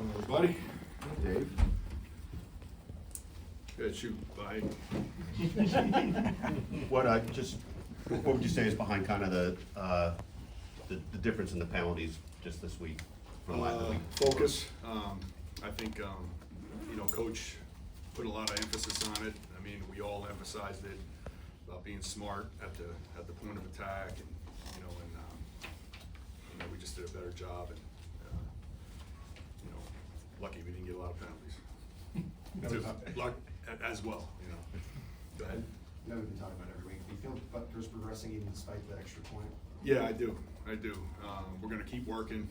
Everybody, Dave? good shoot, bye. What would you say is behind kind of the difference in the penalties just this week from last week? Focus, I think, Coach put a lot of emphasis on it. I mean, we all emphasized it about being smart at the point of attack and we just did a better job and, lucky we didn't get a lot of penalties. Luck as well, Go ahead. I know we've been talking about it every week. Do you feel Butler's progressing even despite the extra point? Yeah, I do. We're gonna keep working.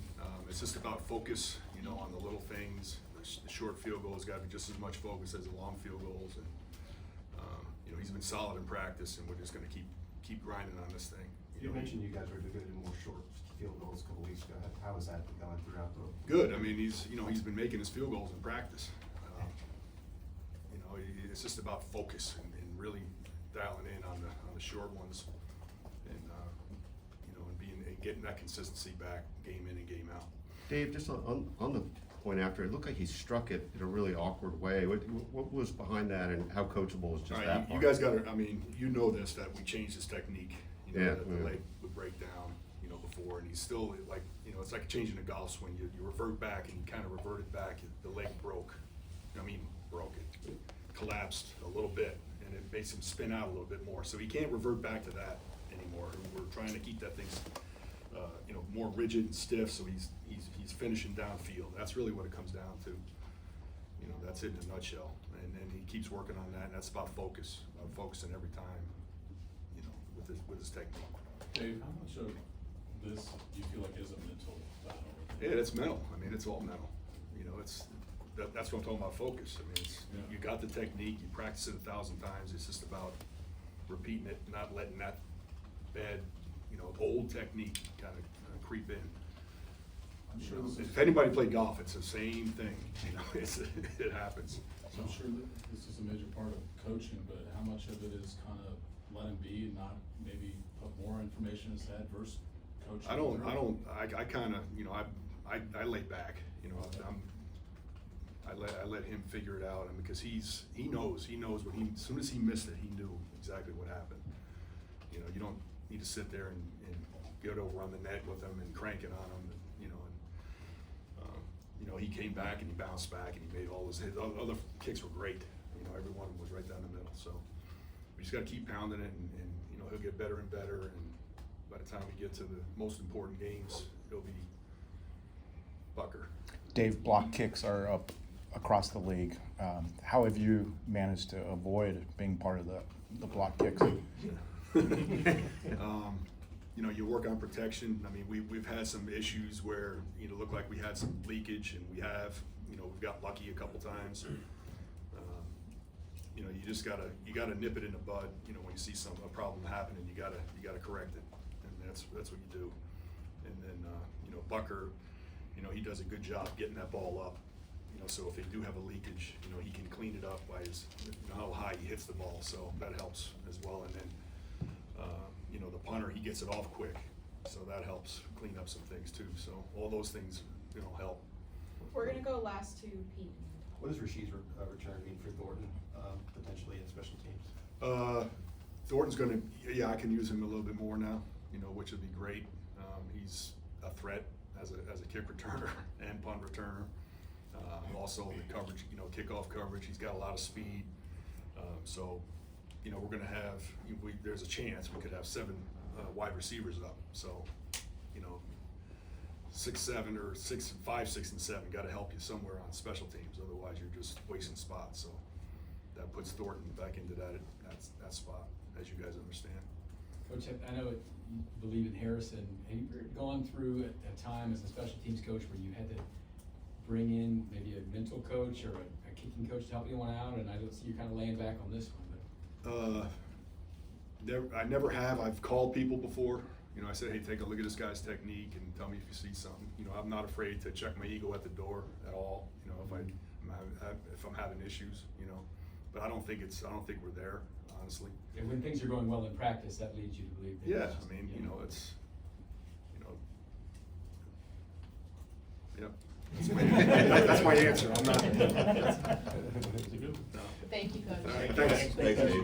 It's just about focus, on the little things. The short field goals gotta be just as much focus as the long field goals. And, he's been solid in practice and we're just gonna keep grinding on this thing. You mentioned you guys were good in more short field goals a couple weeks ago. How has that been going throughout the? Good. I mean, he's been making his field goals in practice. It's just about focus and really dialing in on the short ones and, and getting that consistency back game in and game out. Dave, just on the point after, it looked like he struck it in a really awkward way. What was behind that and how coachable was just All right, that you part? guys gotta, that we changed his technique, Yeah, that the leg would break down, before, and he's still like, it's like changing a golf swing. You revert back and you kind of reverted back, the leg broke. It collapsed a little bit and it makes him spin out a little bit more. So he can't revert back to that anymore. We're trying to keep that thing, more rigid and stiff, so he's finishing downfield. That's really what it comes down to. That's it in a nutshell. And he keeps working on that, and that's about focusing every time, with his technique. Dave, how much of this do you feel like is a mental battle? Yeah, it's mental. I mean, it's all mental. That's what I'm talking about, focus. I mean, you got the technique, you practice it 1,000 times. It's just about repeating it, not letting that bad, old technique kind of creep in. I'm sure this is, If anybody played golf, it's the same thing. It happens. I'm sure that this is a major part of coaching, but how much of it is kind of let him be and not maybe put more information in his head versus coaching? I kind of, I lay back, I let him figure it out, and because he knows when as soon as he missed it, he knew exactly what happened. You don't need to sit there and get over on the net with him and crank it on him, he came back and he bounced back and he made all his other kicks were great. Every one of them was right down the middle. So we just got to keep pounding it, and he'll get better and better. And by the time we get to the most important games, it'll be Bucker. Dave, block kicks are up across the league. How have you managed to avoid being part of the block kicks? You work on protection. I mean, we've had some issues where, looked like we had some leakage, and we have, we've got lucky a couple times. You just gotta nip it in the bud, when you see a problem happening, you gotta correct it. And that's what you do. And then, Bucker, he does a good job getting that ball up. So if they do have a leakage, he can clean it up by his, how high he hits the ball. So that helps as well. And then, the punter, he gets it off quick. So that helps clean up some things too. So all those things, help. We're gonna go last to Pete. What does Rashid's return mean for Thornton, potentially in special teams? Thornton's I can use him a little bit more now, which would be great. He's a threat as a kick returner and punt returner. Also the coverage, kickoff coverage, he's got a lot of speed. We're gonna have, there's a chance we could have 7 wide receivers up. So, 6, 7, or 6, 5, 6, and 7 got to help you somewhere on special teams. Otherwise, you're just wasting spots. So that puts Thornton back into that spot, as you guys understand. Coach, I know you believe in Harrison. Have you gone through a time as a special teams coach where you had to bring in maybe a mental coach or a kicking coach to help anyone out? And I don't see you kind of laying back on this one. I never have. I've called people before. I said, hey, take a look at this guy's technique and tell me if you see something. I'm not afraid to check my ego at the door at all. If I'm having issues, but I don't think we're there, honestly. And when things are going well in practice, that leads you to believe that. Yeah, it's, yep. That's my answer, I'm not. Thank you, Coach. All right, thanks. Thanks, Dave.